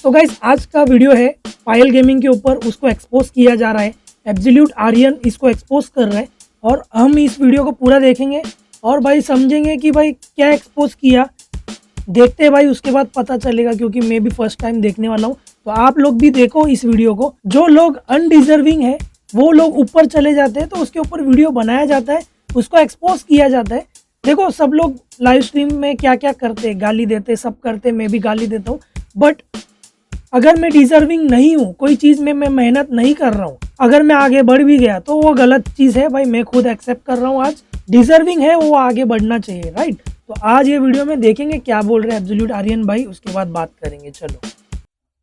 तो गाइस आज का वीडियो है पायल गेमिंग के ऊपर, उसको एक्सपोज किया जा रहा है। एब्सोल्यूट आर्यन इसको एक्सपोज कर रहा है और हम इस वीडियो को पूरा देखेंगे और भाई समझेंगे कि भाई क्या एक्सपोज किया। देखते हैं भाई, उसके बाद पता चलेगा, क्योंकि मैं भी फर्स्ट टाइम देखने वाला हूँ। तो आप लोग भी देखो इस वीडियो को। जो लोग अनडिजर्विंग है वो लोग ऊपर चले जाते हैं, तो उसके ऊपर वीडियो बनाया जाता है, उसको एक्सपोज किया जाता है। देखो सब लोग लाइव स्ट्रीम में क्या क्या करते हैं, गाली देते, सब करते, मैं भी गाली देता हूँ। बट अगर मैं डिजर्विंग नहीं हूँ, कोई चीज़ में मैं मेहनत नहीं कर रहा हूँ, अगर मैं आगे बढ़ भी गया तो वो गलत चीज़ है भाई। मैं खुद एक्सेप्ट कर रहा हूँ, आज डिजर्विंग है वो आगे बढ़ना चाहिए, राइट। तो आज ये वीडियो में देखेंगे क्या बोल रहे हैं एब्सोल्यूट आर्यन भाई, उसके बाद बात करेंगे। चलो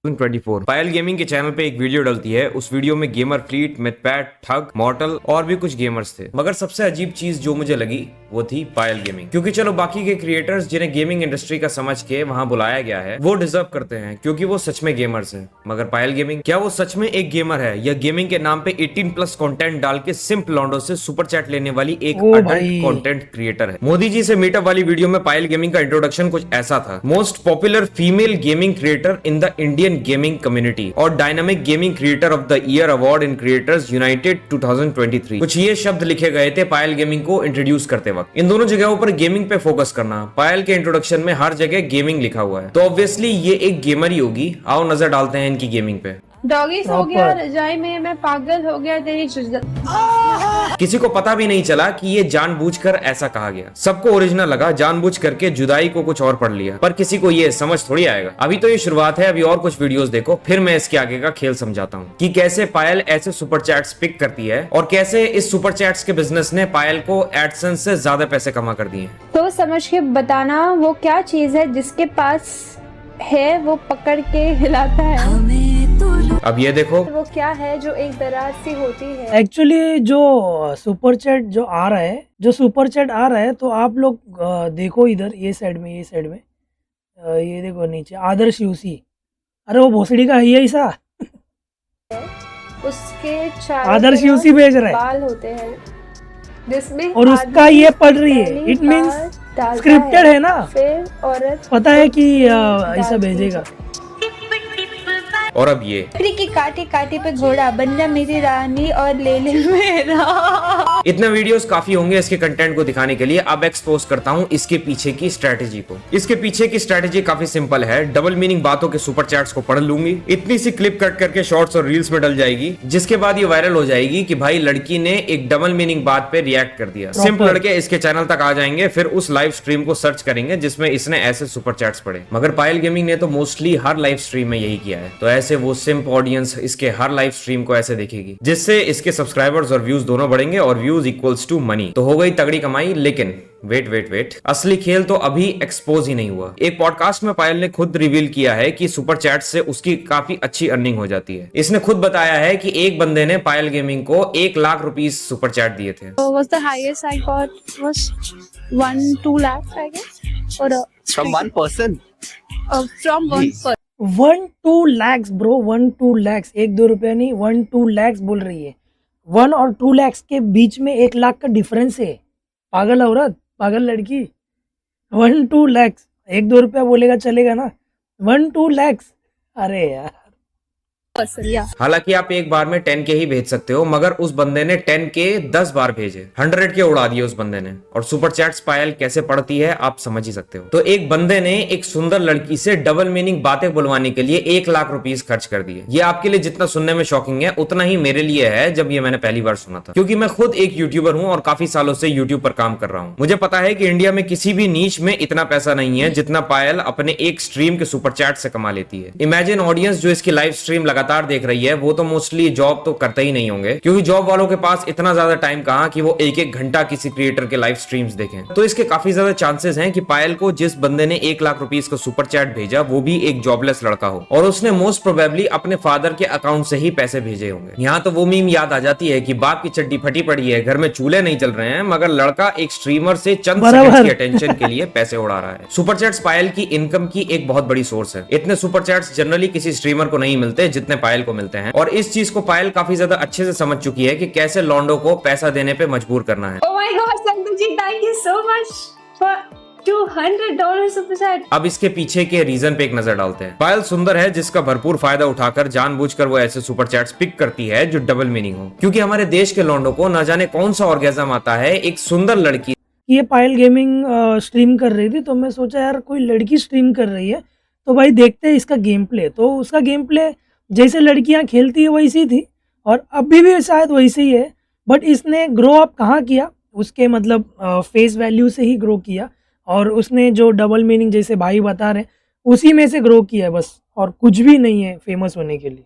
24 पायल गेमिंग के चैनल पे एक वीडियो डलती है। उस वीडियो में गेमर फ्लीट, मिथपैट, ठग, मॉर्टल और भी कुछ गेमर्स थे। मगर सबसे अजीब चीज जो मुझे लगी वो थी पायल गेमिंग। क्योंकि चलो बाकी के क्रिएटर्स जिन्हें गेमिंग इंडस्ट्री का समझ के वहां बुलाया गया है वो डिजर्व करते हैं क्योंकि वो सच में गेमर्स हैं। मगर पायल गेमिंग, क्या वो सच में एक गेमर है या गेमिंग के नाम पे 18+ कंटेंट डाल के सिंप लॉन्डो से सुपर चैट लेने वाली एक अडल्ट कंटेंट क्रिएटर है? मोदी जी से मीटअप वाली वीडियो में पायल गेमिंग का इंट्रोडक्शन कुछ ऐसा था: most popular female gaming creator in the Indian gaming community और dynamic gaming creator of the year award in creators united 2023। कुछ ये शब्द लिखे गए थे पायल गेमिंग को इंट्रोड्यूस करते वक्त। इन दोनों जगहों पर गेमिंग पे फोकस करना। पायल के इंट्रोडक्शन में हर जगह गेमिंग लिखा हुआ है, तो ऑब्वियसली ये एक गेमर ही होगी। आओ नजर डालते हैं इनकी गेमिंग पे। डॉगी सो गया रजाई में, मैं पागल हो गया तेरी शुजत। किसी को पता भी नहीं चला कि ये जानबूझकर ऐसा कहा गया। सबको ओरिजिनल लगा, जानबूझ करके जुदाई को कुछ और पढ़ लिया। पर किसी को ये समझ थोड़ी आएगा। अभी तो ये शुरुआत है, अभी और कुछ वीडियोस देखो, फिर मैं इसके आगे का खेल समझाता हूँ कि कैसे पायल ऐसे सुपर चैट्स पिक करती है और कैसे इस सुपर चैट्स के बिजनेस ने पायल को एडसेंस से ज्यादा पैसे कमा कर दिए। तो समझ के बताना वो क्या चीज है जिसके पास है वो पकड़ के हिलाता है। अब ये देखो वो क्या है जो एक दराज सी होती है। एक्चुअली जो सुपर चैट जो आ रहा है, तो आप लोग देखो इधर, ये साइड में, ये देखो नीचे आदर्श यूसी। अरे वो भोसड़ी का है ऐसा। उसके चारों आदर्श यूसी भेज रहा है बाल होते हैं जिसमें और उसका ये पढ़ रही है। इट मीन्स स्क्रिप्टेड है ना, फिर औरत पता है कि ऐसा भेजेगा। और अब ये की काटे काटे पे घोड़ा बन जा मेरी रानी और ले ले मेरा। इतने वीडियोस काफी होंगे इसके कंटेंट को दिखाने के लिए। अब एक्सपोज करता हूँ इसके पीछे की स्ट्रेटेजी को। इसके पीछे की स्ट्रेटेजी काफी सिंपल है। डबल मीनिंग बातों के सुपर चैट्स को पढ़ लूंगी, इतनी सी क्लिप कट करके शॉर्ट्स और रील्स में डल जाएगी, जिसके बाद ये वायरल हो जाएगी कि भाई लड़की ने एक डबल मीनिंग बात पे रिएक्ट कर दिया। सिंपल लड़के इसके चैनल तक आ जाएंगे, फिर उस लाइव स्ट्रीम को सर्च करेंगे जिसमें इसने ऐसे सुपर चैट्स पढ़े। मगर पायल गेमिंग ने तो मोस्टली हर लाइव स्ट्रीम में यही किया है, तो ऐसे वो सिंप ऑडियंस इसके हर लाइव स्ट्रीम को ऐसे देखेगी, जिससे इसके सब्सक्राइबर्स और व्यूज दोनों बढ़ेंगे और व्यूज इक्वल्स टू मनी। तो हो गई तगड़ी कमाई। लेकिन वेट, असली खेल तो अभी एक्सपोज ही नहीं हुआ। एक पॉडकास्ट में पायल ने खुद रिवील किया है कि सुपर चैट से उसकी काफी अच्छी अर्निंग हो जाती है। इसने खुद बताया है कि एक बंदे ने पायल गेमिंग को 1 लाख रुपीस सुपर चैट दिए थे। Was the highest I got was 1-2 lakhs I guess or from one person. From one person. 1-2 lakhs bro, 1-2 lakhs, 1-2 रुपया नहीं, 1-2 lakhs बोल रही है। 1 और 2 lakhs के बीच में 1 लाख का डिफरेंस है। पागल औरत, पागल लड़की। 1-2 lakhs, 1-2 रुपया बोलेगा चलेगा ना, 1-2 lakhs। अरे यार, हालांकि आप एक बार में 10 के ही भेज सकते हो, मगर उस बंदे ने 10 के 10 बार भेजे, 100 के उड़ा दिए उस बंदे ने। और सुपर चैट्स पायल कैसे पढ़ती है आप समझ ही सकते हो। तो एक बंदे ने एक सुंदर लड़की से डबल मीनिंग बातें बुलवाने के लिए 1 लाख रुपीस खर्च कर दिए। ये आपके लिए जितना सुनने में शॉकिंग है उतना ही मेरे लिए है जब ये मैंने पहली बार सुना था, क्योंकि मैं खुद एक यूट्यूबर हूँ और काफी सालों से यूट्यूब पर काम कर रहा हूँ। मुझे पता है कि इंडिया में किसी भी नीच में इतना पैसा नहीं है जितना पायल अपने एक स्ट्रीम के सुपर चैट से कमा लेती है। इमेजिन ऑडियंस जो इसकी लाइव स्ट्रीम लगातार देख रही है, वो तो मोस्टली जॉब तो करते ही नहीं होंगे, क्योंकि जॉब वालों के पास इतना ज्यादा टाइम कहां कि वो 1-1 घंटा किसी क्रिएटर के लाइव स्ट्रीम्स देखें। तो इसके काफी ज्यादा चांसेस हैं कि पायल को जिस बंदे ने 1 लाख रुपीस का सुपर चैट भेजा वो भी एक जॉबलेस लड़का हो और उसने मोस्ट प्रोबेबली अपने फादर के अकाउंट से ही पैसे भेजे होंगे। यहाँ तो वो मीम याद आ जाती है कि बाप की चड्डी फटी पड़ी है, घर में चूल्हे नहीं चल रहे हैं, मगर लड़का एक स्ट्रीमर से चंद सेकंड्स की अटेंशन के लिए पैसे उड़ा रहा है। सुपर चैट्स पायल की इनकम की एक बहुत बड़ी सोर्स है। इतने सुपर चैट्स जनरली किसी स्ट्रीमर को नहीं मिलते जितने पायल को मिलते हैं, और इस चीज को पायल काफी ज्यादा अच्छे से समझ चुकी है कि कैसे लॉन्डो को पैसा देने पे मजबूर करना है। Oh my God, Santu ji, thank you so much for $200 super chat. अब इसके पीछे के रीजन पे एक नजर डालते हैं। पायल सुंदर है जिसका भरपूर फायदा उठाकर जानबूझकर वो ऐसे सुपर चैट्स पिक करती है जो डबल मीनिंग हो, क्योंकि हमारे देश के लौंडों को न जाने कौन सा ऑर्गेजम आता है एक सुंदर लड़की। ये पायल गेमिंग स्ट्रीम कर रही थी, तो मैं सोचा यार कोई लड़की स्ट्रीम कर रही है तो भाई देखते हैं इसका गेम प्ले। तो उसका गेम प्ले जैसे लड़कियां खेलती है वैसी थी, और अभी भी शायद वैसे ही है, बट इसने ग्रो अप कहाँ किया, उसके मतलब फेस वैल्यू से ही ग्रो किया, और उसने जो डबल मीनिंग जैसे भाई बता रहे हैं उसी में से ग्रो किया है बस, और कुछ भी नहीं है फेमस होने के लिए।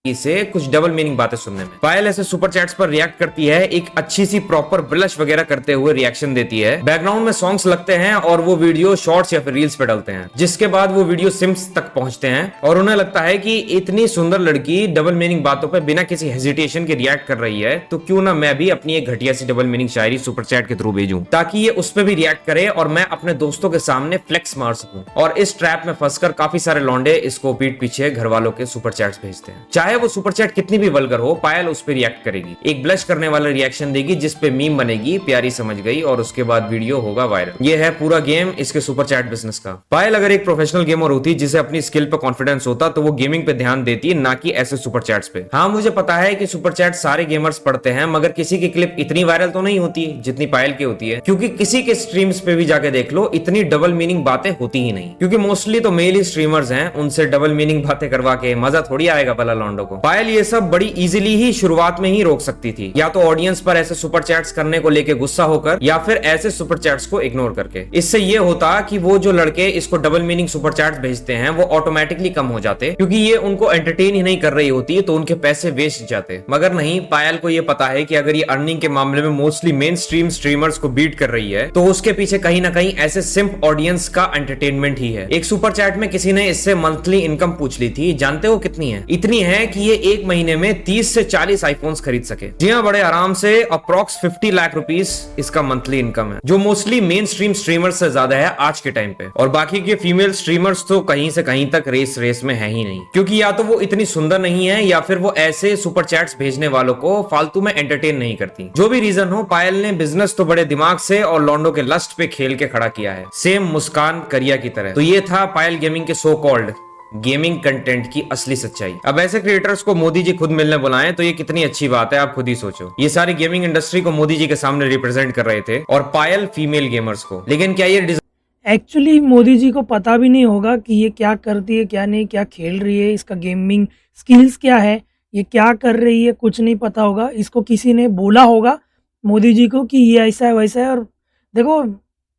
से कुछ डबल मीनिंग बातें सुनने में। पायल ऐसे सुपर चैट्स पर रिएक्ट करती है, एक अच्छी सी प्रॉपर ब्लश वगैरह करते हुए रिएक्शन देती है, बैकग्राउंड में सॉन्ग्स लगते हैं और वो वीडियो शॉर्ट्स या फिर रील्स पे डालते हैं, जिसके बाद वो वीडियो सिम्स तक पहुंचते हैं और उन्हें लगता है कि इतनी सुंदर लड़की डबल मीनिंग बातों पर बिना किसी हेजिटेशन के रिएक्ट कर रही है, तो क्यों ना मैं भी अपनी एक घटिया सी डबल मीनिंग शायरी सुपर चैट के थ्रू भेजूं, ताकि ये उस पर भी रिएक्ट करे और मैं अपने दोस्तों के सामने फ्लेक्स मार सकूं। और इस ट्रैप में फंसकर काफी सारे लौंडे इसको पीठ पीछे घर वालों के सुपर चैट्स भेजते हैं। चाहे वो सुपर चैट कितनी भी वल्गर हो, पायल उस पर रिएक्ट करेगी, एक ब्लश करने वाला रिएक्शन देगी जिस पे मीम बनेगी, प्यारी समझ गई, और उसके बाद वीडियो होगा वायरल। ये है पूरा गेम इसके सुपर चैट बिजनेस का। पायल अगर एक प्रोफेशनल गेमर होती जिसे अपनी स्किल पे कॉन्फिडेंस होता तो वो गेमिंग पे ध्यान देती, ना कि ऐसे सुपर चैट्स पे। हाँ, मुझे पता है कि सुपर चैट सारे गेमर्स पढ़ते हैं, मगर किसी की क्लिप इतनी वायरल तो नहीं होती जितनी पायल की होती है, क्योंकि किसी के स्ट्रीम्स पे भी जाके देख लो इतनी डबल मीनिंग बातें होती ही नहीं, क्योंकि मोस्टली तो मेल ही स्ट्रीमर्स हैं, उनसे डबल मीनिंग बातें करवा के मजा थोड़ी आएगा भला लौंडों को। पायल ये सब बड़ी इजीली ही शुरुआत में ही रोक सकती थी, या तो ऑडियंस पर ऐसे सुपर चैट्स करने को लेके गुस्सा होकर, या फिर ऐसे सुपर चैट्स को इग्नोर करके। इससे ये होता कि वो जो लड़के इसको डबल मीनिंग सुपर चैट्स भेजते हैं वो ऑटोमेटिकली कम हो जाते, क्योंकि ये उनको एंटरटेन ही नहीं कर रही होती तो उनके पैसे वेस्ट जाते। मगर नहीं, पायल को ये पता है कि अगर ये अर्निंग के मामले में मोस्टली मेन स्ट्रीम स्ट्रीमर्स को बीट कर रही है तो उसके पीछे कहीं ना कहीं ऐसे सिंप ऑडियंस का एंटरटेनमेंट ही है। एक सुपर चैट में किसी ने इससे मंथली इनकम पूछ ली थी, जानते हो कितनी है? इतनी है कि ये एक महीने में 30 से 40 आईफोन्स खरीद सके। जी हाँ, बड़े आराम से। अप्रॉक्स 50 लाख रुपीस इसका मंथली इनकम है, जो मोस्टली मेन स्ट्रीम स्ट्रीमर्स से ज्यादा है आज के टाइम पे। और बाकी के फीमेल स्ट्रीमर्स तो कहीं से कहीं तक रेस में है ही नहीं, क्योंकि या तो वो इतनी सुंदर नहीं है या फिर वो ऐसे सुपर चैट्स भेजने वालों को फालतू में एंटरटेन नहीं करती। जो भी रीजन हो, पायल ने बिजनेस तो बड़े दिमाग से और लॉन्डो के लस्ट पे खेल के खड़ा किया है, सेम मुस्कान करिया की तरह। तो ये था पायल गेमिंग के सो कॉल्ड गेमिंग कंटेंट की असली सच्चाई। अब ऐसे क्रिएटर्स को मोदी जी खुद मिलने बुलाएं तो ये कितनी अच्छी बात है, आप खुद ही सोचो। ये सारी गेमिंग इंडस्ट्री को मोदी जी के सामने रिप्रेजेंट कर रहे थे, और पायल फीमेल गेमर्स को। लेकिन क्या ये एक्चुअली मोदी जी को पता भी नहीं होगा कि ये क्या करती है, क्या नहीं, क्या खेल रही है, इसका गेमिंग स्किल्स क्या है, ये क्या कर रही है, कुछ नहीं पता होगा। इसको किसी ने बोला होगा मोदी जी को कि ये ऐसा है वैसा है। और देखो,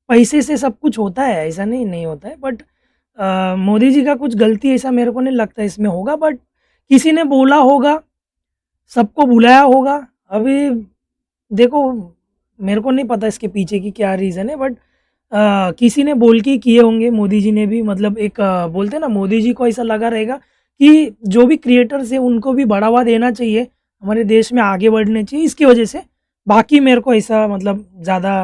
पैसे से सब कुछ होता है, ऐसा नहीं होता है, बट मोदी जी का कुछ गलती ऐसा मेरे को नहीं लगता इसमें होगा, बट किसी ने बोला होगा, सबको बुलाया होगा। अभी देखो, मेरे को नहीं पता इसके पीछे की क्या रीज़न है, बट किसी ने बोल के किए होंगे। मोदी जी ने भी, मतलब एक बोलते हैं ना, मोदी जी को ऐसा लगा रहेगा कि जो भी क्रिएटर्स है उनको भी बढ़ावा देना चाहिए, हमारे देश में आगे बढ़ने चाहिए, इसकी वजह से। बाकी मेरे को ऐसा मतलब ज़्यादा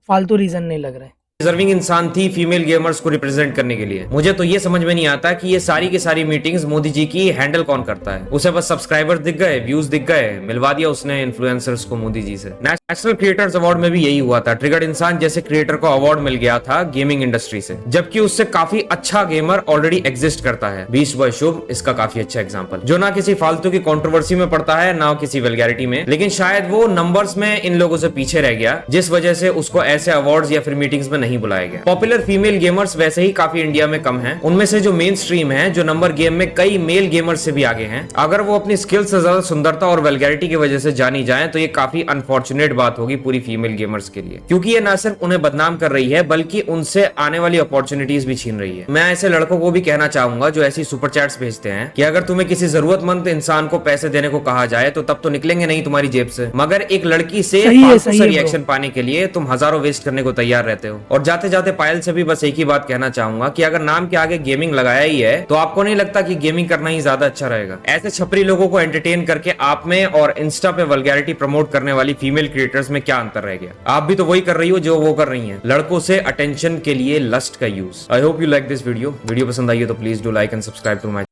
फालतू रीज़न नहीं लग रहा है। डिजर्विंग इंसान थी फीमेल गेमर्स को रिप्रेजेंट करने के लिए। मुझे तो ये समझ में नहीं आता कि ये सारी की सारी मीटिंग्स मोदी जी की हैंडल कौन करता है। उसे बस सब्सक्राइबर दिख गए, व्यूज दिख गए, मिलवा दिया उसने इन्फ्लुएंसर्स को मोदी जी से। नेशनल क्रिएटर्स अवार्ड में भी यही हुआ था। ट्रिगर्ड इंसान जैसे क्रिएटर को अवार्ड मिल गया था गेमिंग इंडस्ट्री से, जबकि उससे काफी अच्छा गेमर ऑलरेडी एग्जिस्ट करता है। बीस्ट बॉय शुभ इसका काफी अच्छा एग्जाम्पल, जो ना किसी फालतू की कॉन्ट्रोवर्सी में पड़ता है, ना किसी वल्गैरिटी में, लेकिन शायद वो नंबर्स में इन लोगों से पीछे रह गया, जिस वजह से उसको ऐसे अवार्ड्स या फिर मीटिंग्स में नहीं बुलाया गया। पॉपुलर फीमेल गेमर्स वैसे ही काफी इंडिया में कम हैं। उनमें से जो मेन स्ट्रीम है, जो नंबर गेम में कई मेल गेमर्स से भी आगे हैं, अगर वो अपनी स्किल से ज्यादा सुंदरता और वल्गैरिटी की वजह से जानी जाए तो ये काफी अनफॉर्चुनेट बात होगी पूरी फीमेल गेमर्स के लिए, क्योंकि ये ना सिर्फ उन्हें बदनाम कर रही है बल्कि उनसे आने वाली अपॉर्चुनिटीज भी छीन रही है। मैं ऐसे लड़कों को भी कहना चाहूंगा जो ऐसी सुपर चैट्स भेजते हैं कि अगर तुम्हें किसी जरूरतमंद इंसान को पैसे देने को कहा जाए तो तब तो निकलेंगे नहीं तुम्हारी जेब से, मगर एक लड़की से फालतू सा रिएक्शन पाने के लिए तुम हजारों वेस्ट करने को तैयार रहते हो। और जाते जाते पायल से भी बस एक ही बात कहना चाहूंगा कि अगर नाम के आगे गेमिंग लगाया ही है तो आपको नहीं लगता कि गेमिंग करना ही ज्यादा अच्छा रहेगा? ऐसे छपरी लोगों को एंटरटेन करके आप में और इंस्टा पे वल्गैरिटी प्रमोट करने वाली फीमेल क्रिएटर्स में क्या अंतर रह गया? आप भी तो वही कर रही हो जो वो कर रही हैं, लड़कों से अटेंशन के लिए लस्ट का use. I hope you like this video पसंद आई हो तो please do like and subscribe to my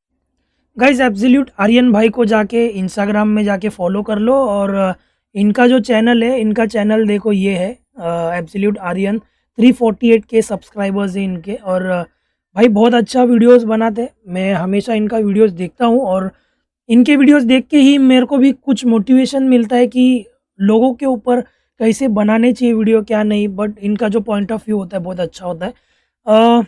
guys. Absolute Aryan भाई को जाके इंस्टाग्राम में जाके फॉलो कर लो, और इनका जो चैनल है, इनका चैनल देखो, ये है एब्सोल्यूट आर्यन 348 के सब्सक्राइबर्स हैं इनके। और भाई बहुत अच्छा वीडियोस बनाते हैं, मैं हमेशा इनका वीडियोस देखता हूँ और इनके वीडियोस देख के ही मेरे को भी कुछ मोटिवेशन मिलता है कि लोगों के ऊपर कैसे बनाने चाहिए वीडियो, क्या नहीं। बट इनका जो पॉइंट ऑफ व्यू होता है बहुत अच्छा होता है।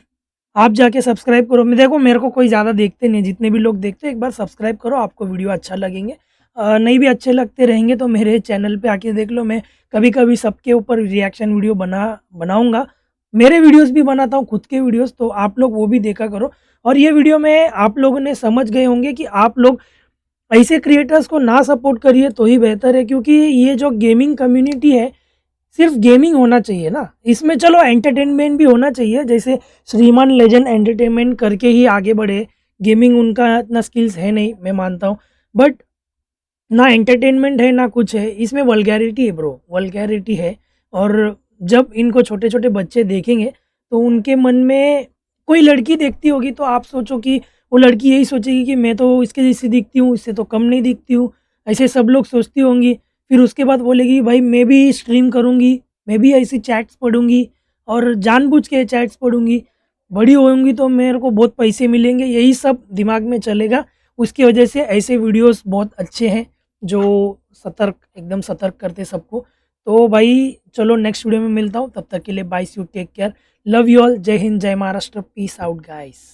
आप जाके सब्सक्राइब करो। मैं देखो मेरे को कोई ज़्यादा देखते नहीं, जितने भी लोग देखते हैं एक बार सब्सक्राइब करो, आपको वीडियो अच्छा लगेंगे। नहीं भी अच्छे लगते रहेंगे तो मेरे चैनल पे आके देख लो, मैं कभी कभी सबके ऊपर रिएक्शन वीडियो बनाऊंगा। मेरे वीडियोस भी बनाता हूँ, खुद के वीडियोस, तो आप लोग वो भी देखा करो। और ये वीडियो में आप लोगों ने समझ गए होंगे कि आप लोग ऐसे क्रिएटर्स को ना सपोर्ट करिए तो ही बेहतर है, क्योंकि ये जो गेमिंग कम्युनिटी है सिर्फ गेमिंग होना चाहिए ना, इसमें चलो एंटरटेनमेंट भी होना चाहिए। जैसे श्रीमान लेजेंड एंटरटेनमेंट करके ही आगे बढ़े, गेमिंग उनका इतना स्किल्स है नहीं, मैं मानता हूँ। बट ना एंटरटेनमेंट है ना कुछ है, इसमें वल्गैरिटी है ब्रो, वल्गैरिटी है। और जब इनको छोटे छोटे बच्चे देखेंगे तो उनके मन में कोई लड़की देखती होगी तो आप सोचो कि वो लड़की यही सोचेगी कि मैं तो इसके जैसी दिखती हूँ, इससे तो कम नहीं दिखती हूँ, ऐसे सब लोग सोचती होंगी। फिर उसके बाद बोलेगी भाई मैं भी स्ट्रीम करूँगी, मैं भी ऐसी चैट्स पढ़ूँगी और जानबूझ के चैट्स पढ़ूँगी, बड़ी होंगी तो मेरे को बहुत पैसे मिलेंगे, यही सब दिमाग में चलेगा। उसकी वजह से ऐसे वीडियोस बहुत अच्छे हैं जो एकदम सतर्क करते सबको। तो भाई चलो नेक्स्ट वीडियो में मिलता हूँ, तब तक के लिए bye, you take care, love you all, जय हिंद, जय महाराष्ट्र, पीस आउट गाइस।